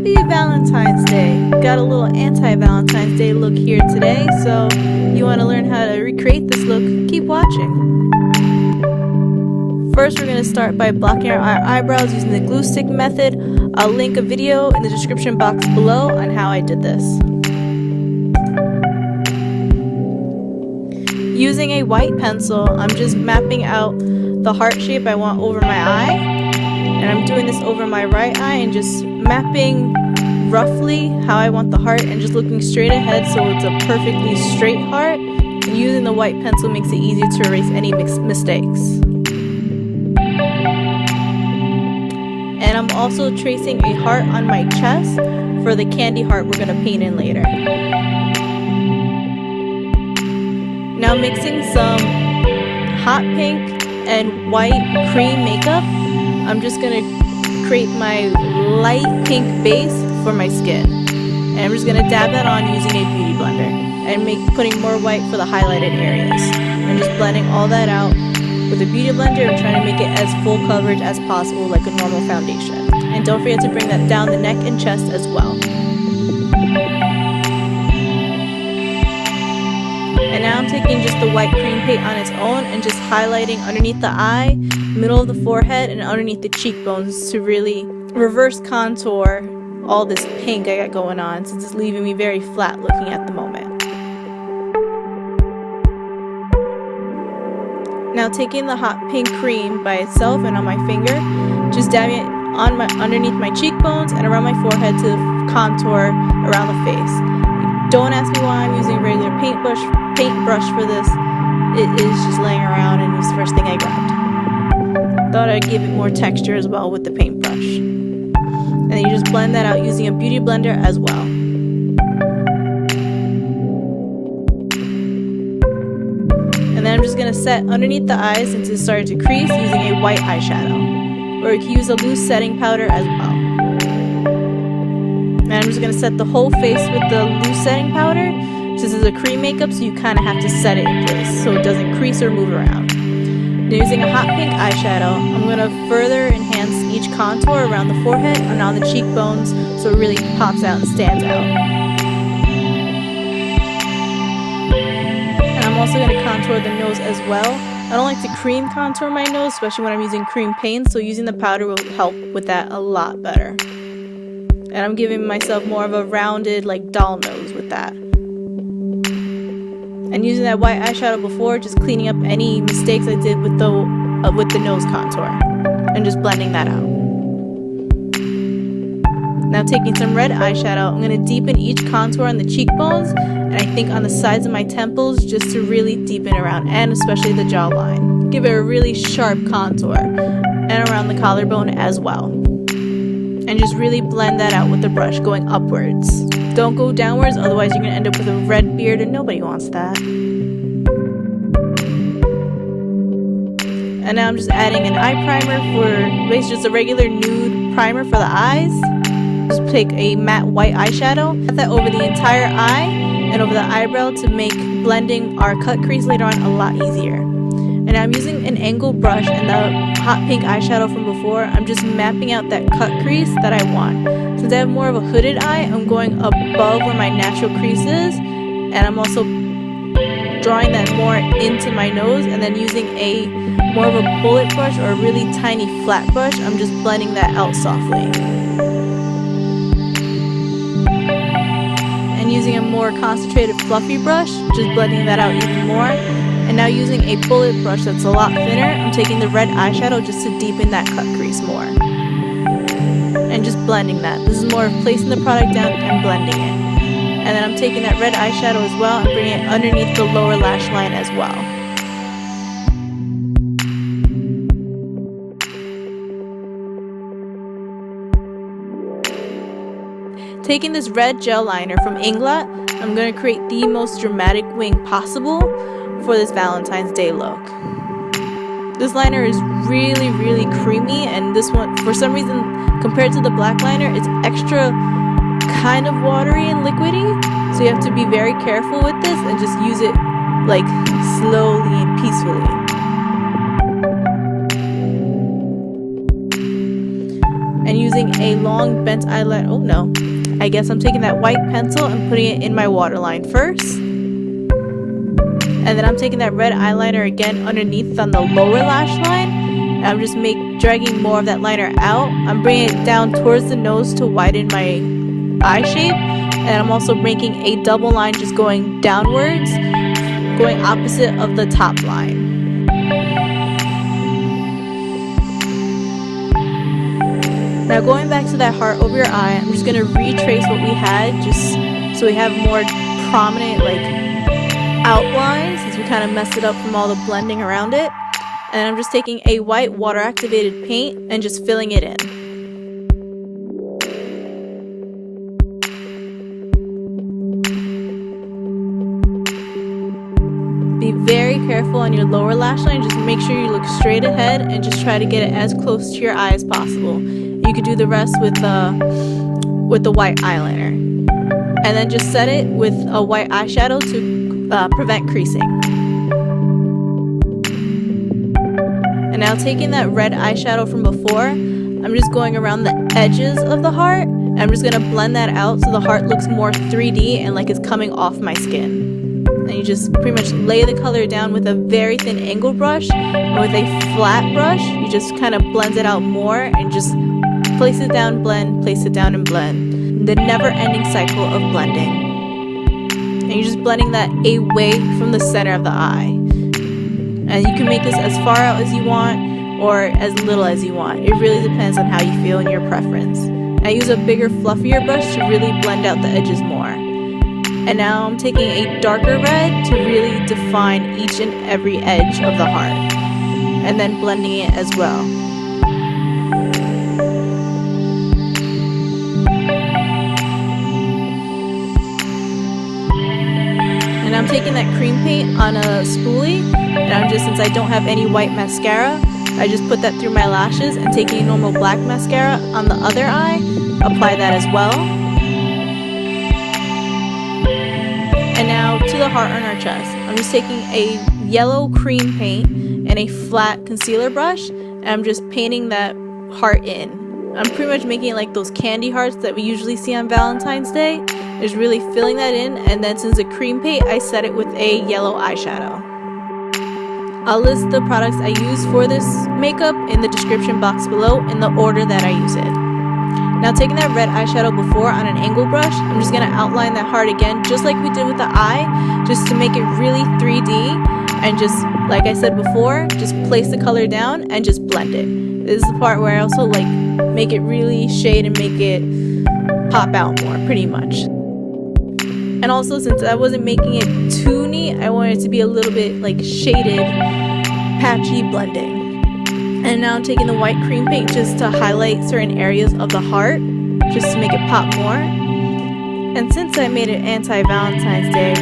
Happy Valentine's Day! Got a little anti-Valentine's Day look here today, so you want to learn how to recreate this look, keep watching. First, we're going to start by blocking our eyebrows using the glue stick method. I'll link a video in the description box below on how I did this. Using a white pencil, I'm just mapping out the heart shape I want over my eye. And I'm doing this over my right eye and just mapping roughly how I want the heart and just looking straight ahead so it's a perfectly straight heart. And using the white pencil makes it easier to erase any mistakes. And I'm also tracing a heart on my chest for the candy heart we're going to paint in later. Now mixing some hot pink and white cream makeup, I'm just going to create my light pink base for my skin. And I'm just going to dab that on using a beauty blender and putting more white for the highlighted areas. I'm just blending all that out with a beauty blender and trying to make it as full coverage as possible like a normal foundation. And don't forget to bring that down the neck and chest as well. And now I'm taking just the white cream paint on its own and just highlighting underneath the eye, middle of the forehead, and underneath the cheekbones to really reverse contour all this pink I got going on, since it's leaving me very flat looking at the moment. Now taking the hot pink cream by itself and on my finger, just dabbing it on underneath my cheekbones and around my forehead to contour around the face. Don't ask me why I'm using a regular paintbrush for this. It is just laying around and it was the first thing I grabbed. Thought I'd give it more texture as well with the paintbrush. And then you just blend that out using a beauty blender as well. And then I'm just going to set underneath the eyes since it started to crease using a white eyeshadow. Or you can use a loose setting powder as well. And I'm just going to set the whole face with the loose setting powder. This is a cream makeup, so you kind of have to set it in place so it doesn't crease or move around. Now using a hot pink eyeshadow, I'm going to further enhance each contour around the forehead and on the cheekbones so it really pops out and stands out. And I'm also going to contour the nose as well. I don't like to cream contour my nose, especially when I'm using cream paint, so using the powder will help with that a lot better. And I'm giving myself more of a rounded, like doll nose with that. And using that white eyeshadow before, just cleaning up any mistakes I did with the nose contour. And just blending that out. Now taking some red eyeshadow, I'm going to deepen each contour on the cheekbones, and I think on the sides of my temples, just to really deepen around, and especially the jawline. Give it a really sharp contour, and around the collarbone as well. And just really blend that out with the brush, going upwards. Don't go downwards, otherwise you're going to end up with a red beard, and nobody wants that. And now I'm just adding an eye primer for basically just a regular nude primer for the eyes. Just take a matte white eyeshadow, put that over the entire eye and over the eyebrow to make blending our cut crease later on a lot easier. And I'm using an angled brush and the hot pink eyeshadow from before. I'm just mapping out that cut crease that I want. Since I have more of a hooded eye, I'm going above where my natural crease is, and I'm also drawing that more into my nose, and then using a more of a bullet brush or a really tiny flat brush, I'm just blending that out softly. And using a more concentrated fluffy brush, just blending that out even more. And now using a bullet brush that's a lot thinner, I'm taking the red eyeshadow just to deepen that cut crease more. And just blending that. This is more of placing the product down and blending it. And then I'm taking that red eyeshadow as well and bringing it underneath the lower lash line as well. Taking this red gel liner from Inglot, I'm going to create the most dramatic wing possible for this Valentine's Day look. This liner is really, really creamy, and this one, for some reason, compared to the black liner, it's extra kind of watery and liquidy, so you have to be very careful with this and just use it like slowly and peacefully. and using a long bent eyeliner. Oh no, I guess I'm taking that white pencil and putting it in my waterline first. And then I'm taking that red eyeliner again underneath on the lower lash line. And I'm just dragging more of that liner out. I'm bringing it down towards the nose to widen my eye shape. And I'm also making a double line just going downwards, going opposite of the top line. Now going back to that heart over your eye, I'm just going to retrace what we had just so we have more prominent like outline, since we kind of messed it up from all the blending around it. And I'm just taking a white water activated paint and just filling it in. Be very careful on your lower lash line. Just make sure you look straight ahead and just try to get it as close to your eye as possible. You could do the rest with the white eyeliner. And then just set it with a white eyeshadow to prevent creasing. And now taking that red eyeshadow from before, I'm just going around the edges of the heart. And I'm just going to blend that out so the heart looks more 3D and like it's coming off my skin. And you just pretty much lay the color down with a very thin angle brush. And with a flat brush, you just kind of blend it out more and just place it down, blend, place it down and blend. The never-ending cycle of blending. And you're just blending that away from the center of the eye. And you can make this as far out as you want or as little as you want. It really depends on how you feel and your preference. I use a bigger, fluffier brush to really blend out the edges more. And now I'm taking a darker red to really define each and every edge of the heart. And then blending it as well. And I'm taking that cream paint on a spoolie, and I'm just, since I don't have any white mascara, I just put that through my lashes and taking normal black mascara on the other eye, apply that as well. And now to the heart on our chest, I'm just taking a yellow cream paint and a flat concealer brush, and I'm just painting that heart in. I'm pretty much making it like those candy hearts that we usually see on Valentine's Day. Just really filling that in, and then since it's a cream paint, I set it with a yellow eyeshadow. I'll list the products I use for this makeup in the description box below in the order that I use it. Now taking that red eyeshadow before on an angle brush, I'm just going to outline that heart again, just like we did with the eye, just to make it really 3D, and just, like I said before, just place the color down and just blend it. This is the part where I also like make it really shade and make it pop out more, pretty much. And also, since I wasn't making it too neat, I wanted it to be a little bit like shaded, patchy blending. And now I'm taking the white cream paint just to highlight certain areas of the heart, just to make it pop more. And since I made it anti-Valentine's Day,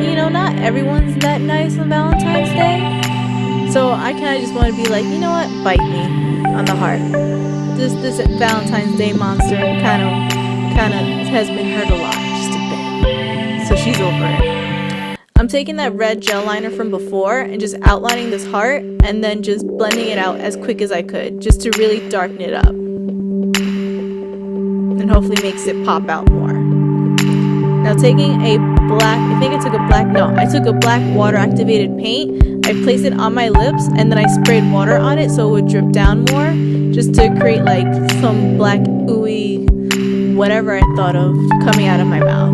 you know, not everyone's that nice on Valentine's Day. So I kind of just want to be like, you know what, bite me on the heart. This Valentine's Day monster kind of has been hurt a lot. So she's over it. I'm taking that red gel liner from before and just outlining this heart and then just blending it out as quick as I could, just to really darken it up. And hopefully makes it pop out more. Now taking a black, I took a black water activated paint. I placed it on my lips and then I sprayed water on it so it would drip down more, just to create like some black ooey whatever I thought of coming out of my mouth.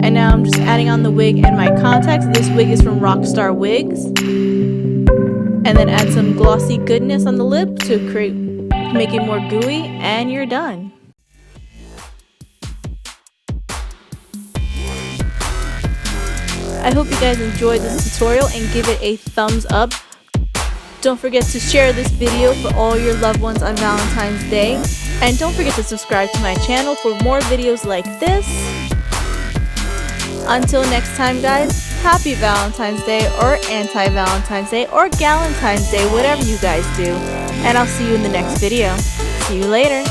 And now I'm just adding on the wig and my contacts. This wig is from Rockstar Wigs. And then add some glossy goodness on the lip to make it more gooey, and you're done. I hope you guys enjoyed this tutorial and give it a thumbs up. Don't forget to share this video for all your loved ones on Valentine's Day. And don't forget to subscribe to my channel for more videos like this. Until next time, guys, happy Valentine's Day, or anti-Valentine's Day, or Galentine's Day, whatever you guys do. And I'll see you in the next video. See you later.